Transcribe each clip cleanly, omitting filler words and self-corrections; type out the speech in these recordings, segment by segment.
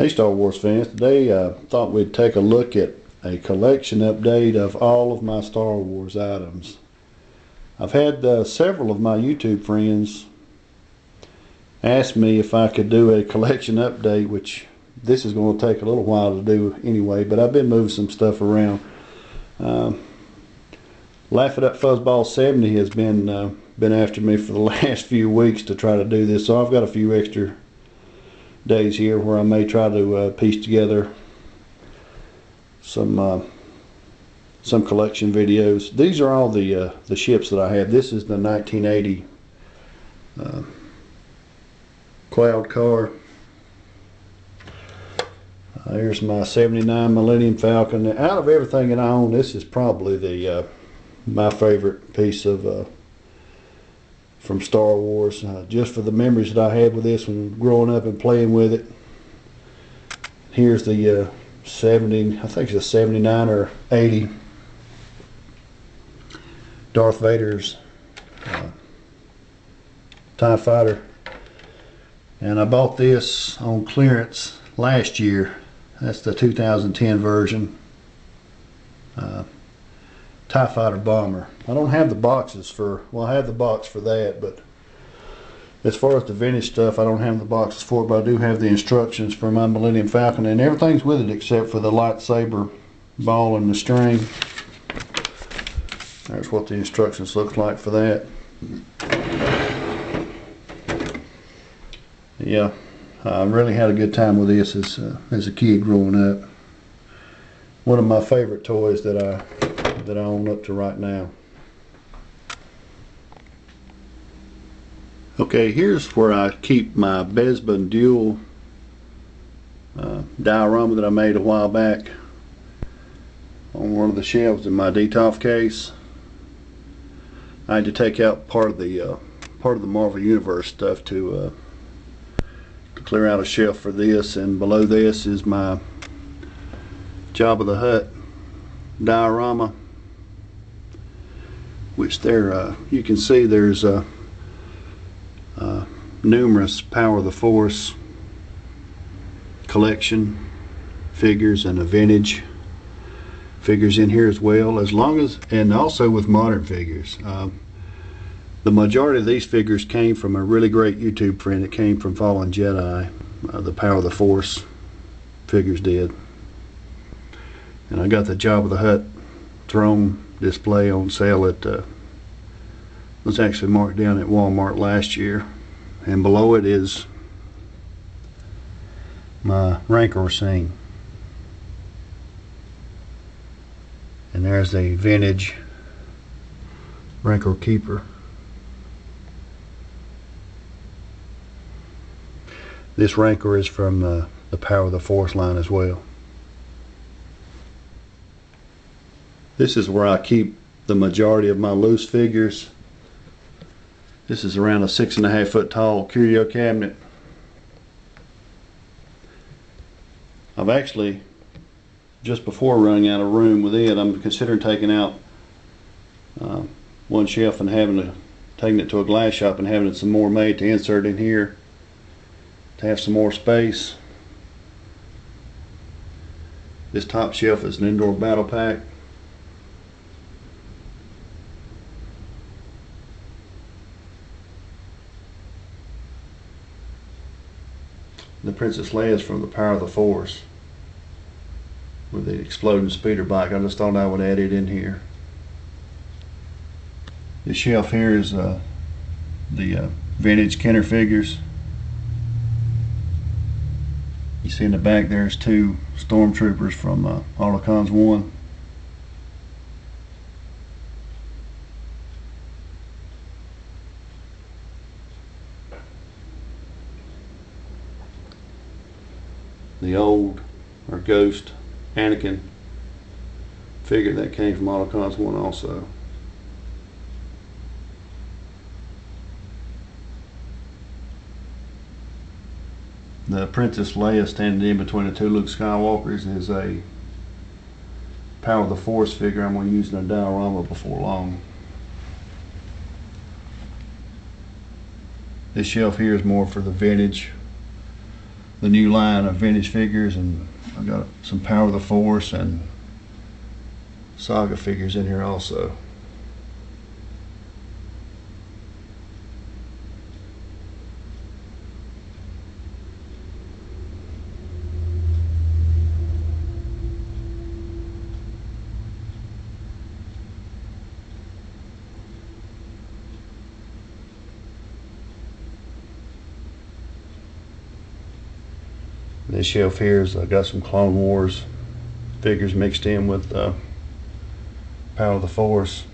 Hey Star Wars fans, today I thought we'd take a look at a collection update of all of my Star Wars items. I've had several of my YouTube friends ask me if I could do a collection update, which this is going to take a little while to do anyway, but I've been moving some stuff around. Laugh It Up Fuzzball 70 has been after me for the last few weeks to try to do this, so I've got a few extra days here where I may try to piece together some collection videos. These are all the ships that I have. This is the 1980 Cloud Car. Here's my 79 Millennium Falcon. Out of everything that I own, this is probably the my favorite piece of from Star Wars, just for the memories that I had with this one growing up and playing with it. Here's the 70, I think it's a 79 or 80 Darth Vader's TIE Fighter, and I bought this on clearance last year. That's the 2010 version. TIE Fighter Bomber. I don't have the boxes for, well, I have the box for that, but as far as the vintage stuff, I don't have the boxes for it, but I do have the instructions for my Millennium Falcon, and everything's with it except for the lightsaber ball and the string. There's what the instructions look like for that. Yeah, I really had a good time with this as a kid growing up. One of my favorite toys that I own up to right now. Okay, here's where I keep my Bespin Duel diorama that I made a while back on one of the shelves in my Detolf case. I had to take out part of the Marvel Universe stuff to clear out a shelf for this, and below this is my Jabba the Hutt diorama, which there you can see there's numerous Power of the Force collection figures and a vintage figures in here as well, and also with modern figures. The majority of these figures came from a really great YouTube friend that came from Fallen Jedi. The Power of the Force figures did. And I got the Jabba the Hutt throne display on sale at was actually marked down at Walmart last year, and below it is my Rancor scene, and there's a vintage Rancor Keeper. This Rancor is from the Power of the Force line as well. This is where I keep the majority of my loose figures. This is around a 6.5 foot tall curio cabinet. I've actually, just before running out of room with it, I'm considering taking out one shelf and taking it to a glass shop and having some more made to insert in here to have some more space. This top shelf is an indoor battle pack. The Princess Leia is from the Power of the Force with the exploding speeder bike. I just thought I would add it in here. The shelf here is the vintage Kenner figures. You see in the back there's two stormtroopers from Holocrons 1. The old or ghost Anakin figure that came from Holocrons 1 also. The Princess Leia standing in between the two Luke Skywalkers is a Power of the Force figure I'm going to use in a diorama before long. This shelf here is more for the vintage the new line of vintage figures, and I got some Power of the Force and Saga figures in here also. This shelf here is I got some Clone Wars figures mixed in with Power of the Force.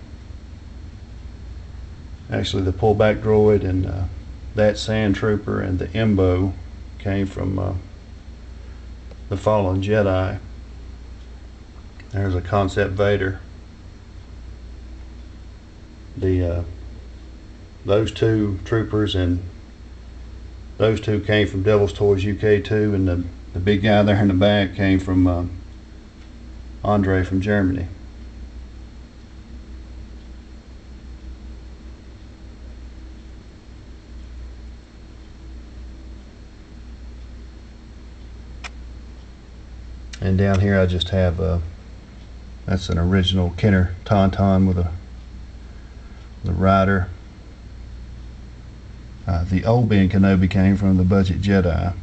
Actually, the pullback droid and that Sand Trooper and the Embo came from the Fallen Jedi. There's a Concept Vader. Those two troopers and those two came from Devil's Toys UK too, and the big guy there in the back came from Andre from Germany. And down here I just have that's an original Kenner Tauntaun with the rider. The Obi-Wan Kenobi came from the Budget Jedi.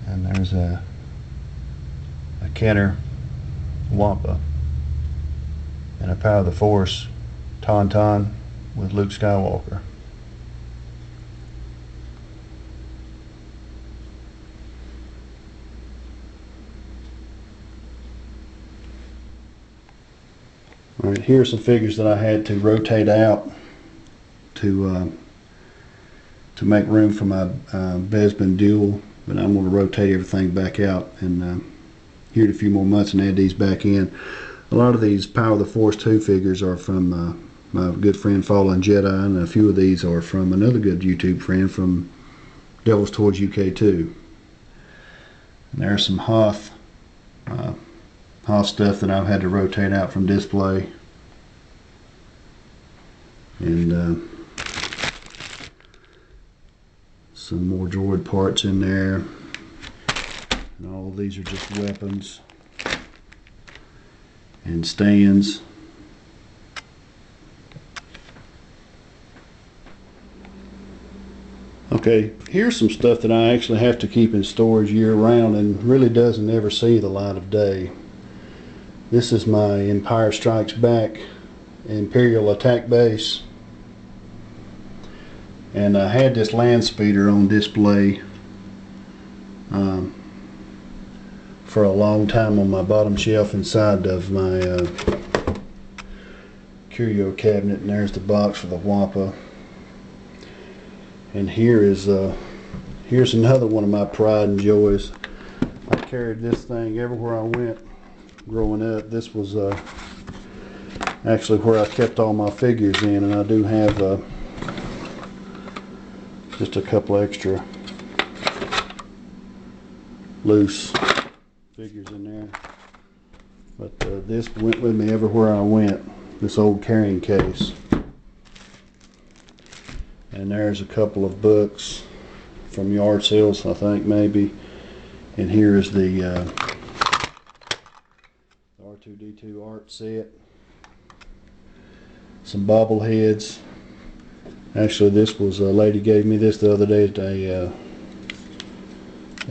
And there's a Kenner Wampa and a Power of the Force Tauntaun with Luke Skywalker. Alright, here's some figures that I had to rotate out to make room for my Bespin Duel, but I'm going to rotate everything back out and here in a few more months and add these back in. A lot of these Power of the Force 2 figures are from my good friend Fallen Jedi, and a few of these are from another good YouTube friend from Devil's Toys UK too. And there's some Hoth stuff that I've had to rotate out from display. And some more droid parts in there, and all of these are just weapons and stands. Okay, here's some stuff that I actually have to keep in storage year round and really doesn't ever see the light of day. This is my Empire Strikes Back Imperial attack base. And I had this land speeder on display for a long time on my bottom shelf inside of my curio cabinet, and there's the box for the Wampa. And here's another one of my pride and joys. I carried this thing everywhere I went growing up. This was actually where I kept all my figures in, and I do have just a couple extra loose figures in there, but this went with me everywhere I went, this old carrying case. And there's a couple of books from yard sales, I think, maybe. And here is the R2-D2 art set, some bobbleheads. Actually, this was a lady gave me this the other day at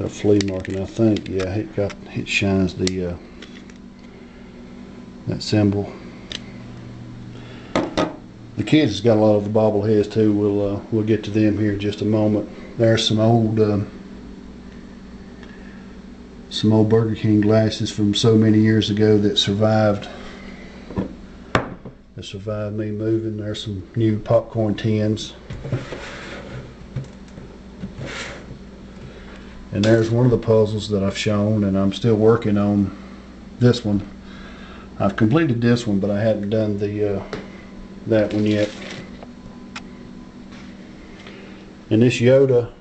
a flea market. I think, yeah, it shines the that symbol. The kids has got a lot of the bobbleheads too. We'll get to them here in just a moment. There's some old Burger King glasses from so many years ago that survived. That survived me moving. There's some new popcorn tins. And there's one of the puzzles that I've shown, and I'm still working on this one. I've completed this one, but I hadn't done the that one yet. And this Yoda,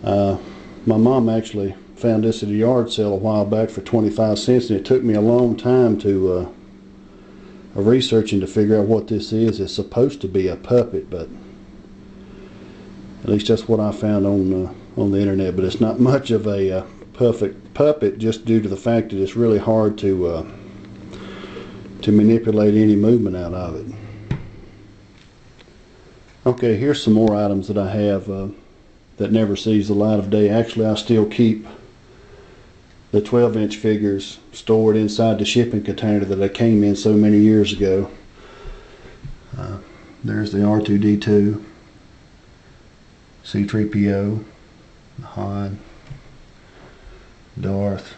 my mom actually found this at a yard sale a while back for 25 cents, and it took me a long time to researching to figure out what this is. It's supposed to be a puppet, but At least that's what I found on the internet. But it's not much of a perfect puppet, just due to the fact that it's really hard to manipulate any movement out of it. Okay, here's some more items that I have that never sees the light of day. Actually, I still keep the 12-inch figures stored inside the shipping container that I came in so many years ago. There's the R2-D2, C-3PO, Han, Darth.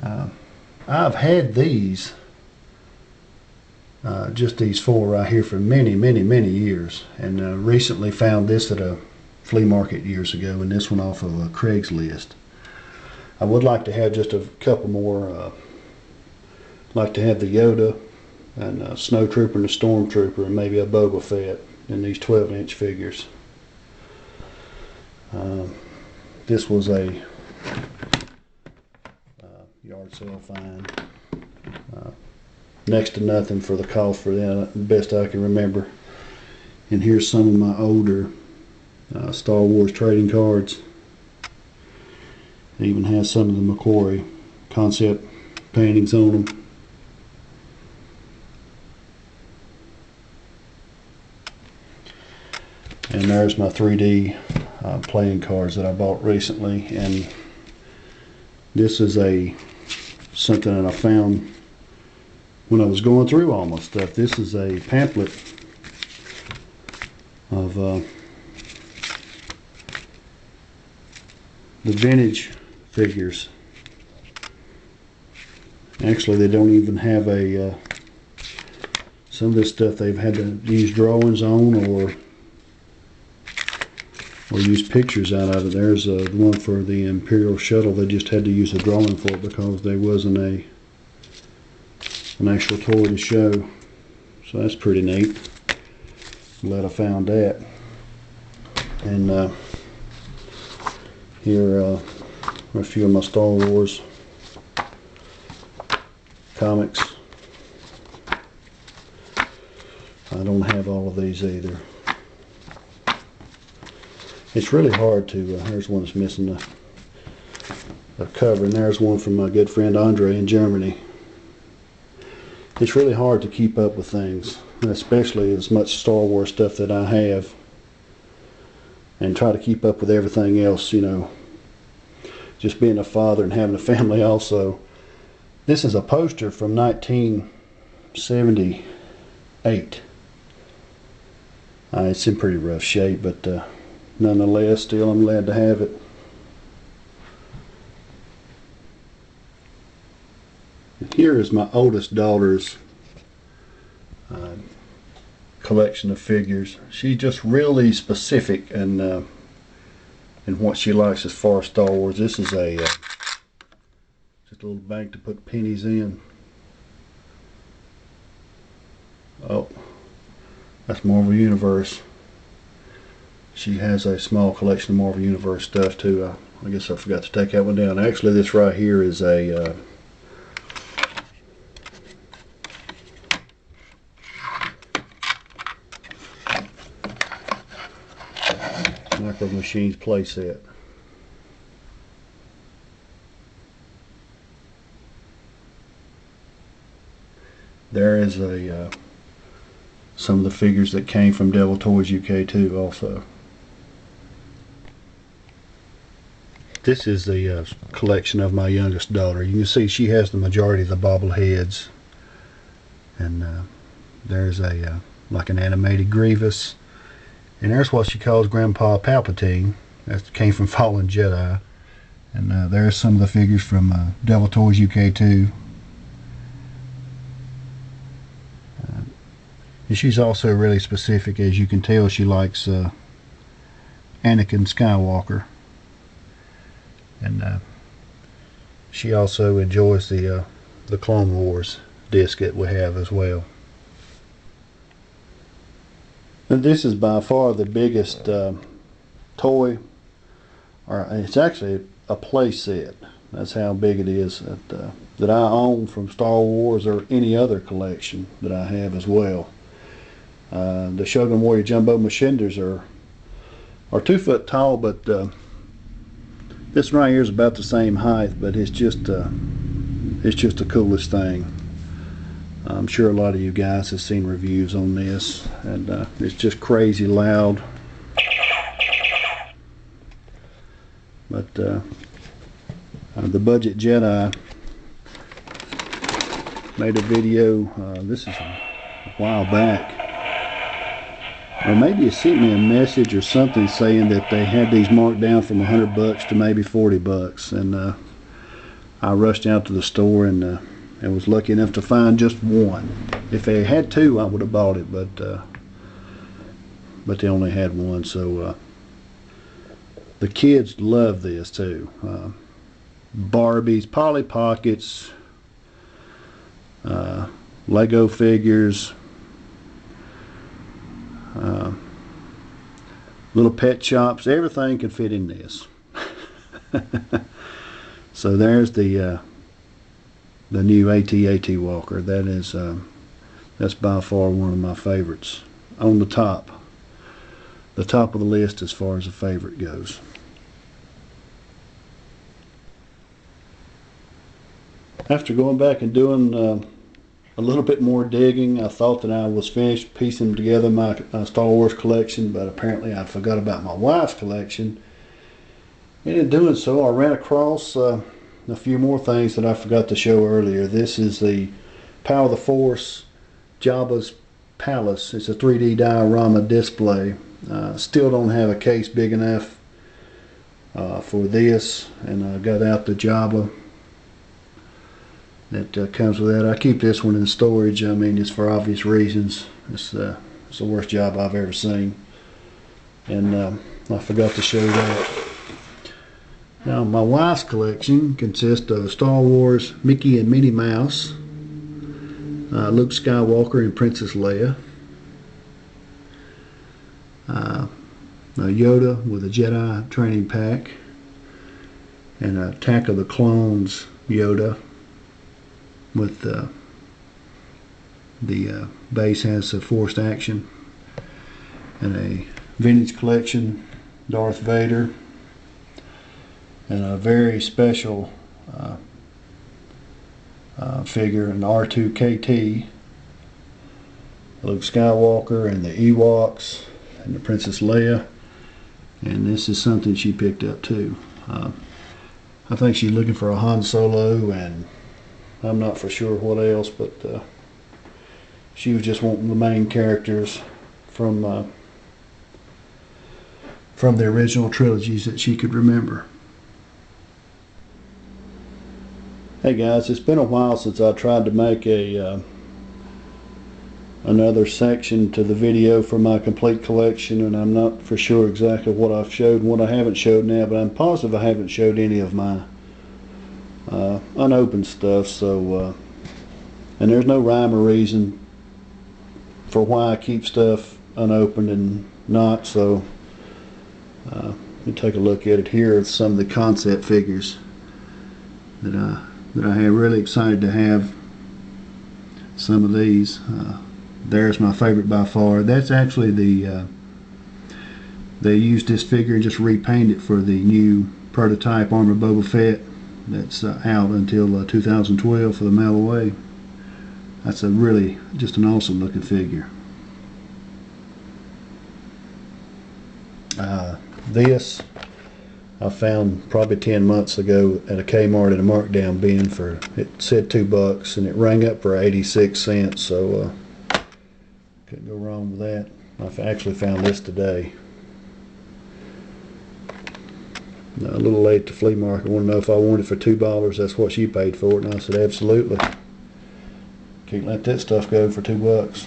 I've had these, just these four right here, for many years, and recently found this at a flea market years ago, and this one off of Craigslist. I would like to have just a couple more. Like to have the Yoda and a Snow Trooper and a Stormtrooper, and maybe a Boba Fett in these 12-inch figures. This was a yard sale find. Next to nothing for the cost for that, best I can remember. And here's some of my older Star Wars trading cards. It even has some of the McQuarrie concept paintings on them. And there's my 3D playing cards that I bought recently. And this is something that I found when I was going through all my stuff. This is a pamphlet of the vintage figures. Actually, they don't even have some of this stuff they've had to use drawings on, or use pictures out of it. There's the one for the Imperial Shuttle. They just had to use a drawing for it because there wasn't an actual toy to show. So that's pretty neat. Glad I found that. And here are a few of my Star Wars comics. I don't have all of these either. It's really hard to, here's one that's missing a cover, and there's one from my good friend Andre in Germany. It's really hard to keep up with things, especially as much Star Wars stuff that I have, and try to keep up with everything else, you know, just being a father and having a family also. This is a poster from 1978. It's in pretty rough shape, but nonetheless, still I'm glad to have it. Here is my oldest daughter's collection of figures. She's just really specific in what she likes as far as Star Wars. This is just a little bank to put pennies in. Oh, that's Marvel Universe. She has a small collection of Marvel Universe stuff too. I guess I forgot to take that one down. Actually, this right here is a Micro Machines playset. There is some of the figures that came from Devil Toys UK too also. This is the collection of my youngest daughter. You can see she has the majority of the bobbleheads, and there's like an animated Grievous, and there's what she calls Grandpa Palpatine. That came from Fallen Jedi. And there's some of the figures from Devil Toys UK too. And she's also really specific. As you can tell, she likes Anakin Skywalker. And she also enjoys the Clone Wars disc that we have as well. And this is by far the biggest toy, or it's actually a play set. That's how big it is that I own from Star Wars or any other collection that I have as well. The Shogun Warrior Jumbo Machinders are 2 foot tall, but this right here is about the same height, but it's just the coolest thing. I'm sure a lot of you guys have seen reviews on this, and it's just crazy loud. But the Budget Jedi made a video, this is a while back, or maybe you sent me a message or something saying that they had these marked down from $100 to maybe $40, and I rushed out to the store and was lucky enough to find just one. If they had 2, I would have bought it, but they only had one. So the kids love this too. Barbies, Polly Pockets, Lego figures, little pet shops, everything can fit in this. So there's the new AT-AT Walker. That is that's by far one of my favorites. On the top of the list as far as a favorite goes. After going back and doing a little bit more digging, I thought that I was finished piecing together my Star Wars collection, but apparently I forgot about my wife's collection. And in doing so, I ran across a few more things that I forgot to show earlier. This is the Power of the Force Jabba's Palace. It's a 3D diorama display. Still don't have a case big enough for this, and I got out the Jabba that comes with that. I keep this one in storage. I mean, it's for obvious reasons. It's the worst job I've ever seen, and I forgot to show that. Now, my wife's collection consists of Star Wars Mickey and Minnie Mouse, Luke Skywalker and Princess Leia, Yoda with a Jedi training pack, and Attack of the Clones Yoda with the base has a forced action, and a vintage collection Darth Vader, and a very special figure, an R2-KT, Luke Skywalker and the Ewoks and the Princess Leia, and this is something she picked up too. I think she's looking for a Han Solo, and I'm not for sure what else, but she was just wanting the main characters from the original trilogies that she could remember. Hey guys, it's been a while since I tried to make another section to the video for my complete collection, and I'm not for sure exactly what I've showed and what I haven't showed now, but I'm positive I haven't showed any of my unopened stuff. So and there's no rhyme or reason for why I keep stuff unopened and not, so let me take a look at it. Here are some of the concept figures that I am really excited to have. Some of these. There's my favorite by far. That's actually they used this figure and just repainted it for the new prototype Armor Boba Fett that's out until 2012 for the mail away. That's really just an awesome looking figure. This I found probably 10 months ago at a Kmart in a markdown bin for, it said $2 and it rang up for 86 cents, so couldn't go wrong with that. I actually found this today. A little late to flea market. I want to know if I wanted it for $2. That's what she paid for it, and I said absolutely. Can't let that stuff go for $2.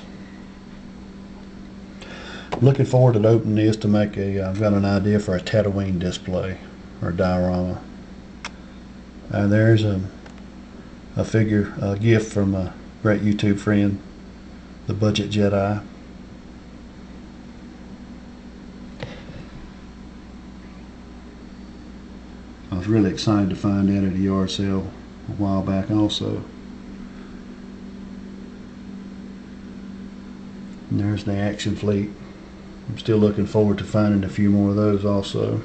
Looking forward to opening this to make I've got an idea for a Tatooine display or diorama. There's a figure, a gift from a great YouTube friend, the Budget Jedi. I was really excited to find that at a yard sale a while back also. And there's the Action Fleet. I'm still looking forward to finding a few more of those also.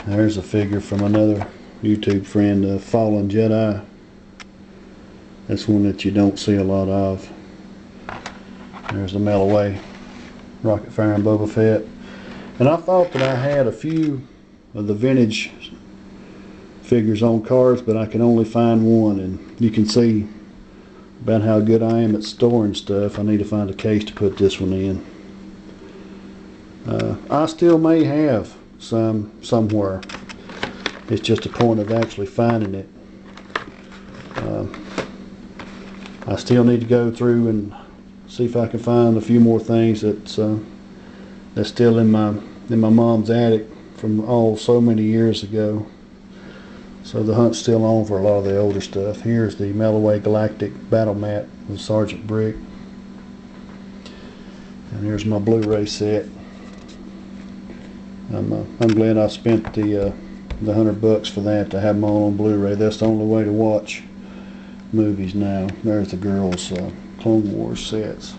There's a figure from another YouTube friend, Fallen Jedi. That's one that you don't see a lot of. There's the mail away rocket firing Boba Fett. And I thought that I had a few of the vintage figures on cards, but I can only find one, and you can see about how good I am at storing stuff. I need to find a case to put this one in. I still may have some somewhere. It's just a point of actually finding it. I still need to go through and see if I can find a few more things that's still in my mom's attic from so many years ago. So the hunt's still on for a lot of the older stuff. Here's the Melloway Galactic Battle Mat with Sergeant Brick. And here's my Blu-ray set. I'm glad I spent the $100 for that to have them all on Blu-ray. That's the only way to watch movies now. There's the girls' Clone Wars sets.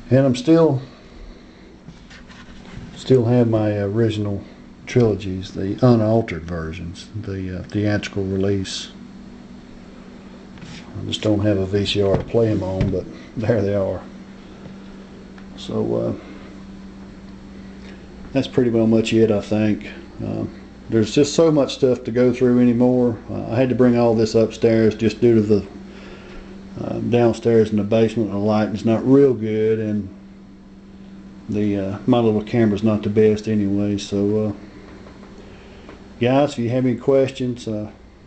And I'm still have my original trilogies, the unaltered versions, the theatrical release. I just don't have a VCR to play them on, but there they are. So that's pretty well much it, I think. There's just so much stuff to go through anymore. I had to bring all this upstairs just due to the downstairs in the basement. The lighting's not real good, and my little camera's not the best anyway. So guys, if you have any questions,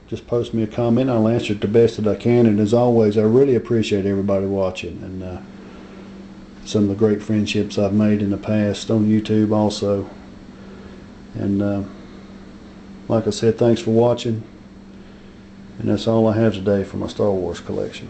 just post me a comment. I'll answer it the best that I can. And as always, I really appreciate everybody watching, and some of the great friendships I've made in the past on YouTube also. And like I said, thanks for watching. And that's all I have today for my Star Wars collection.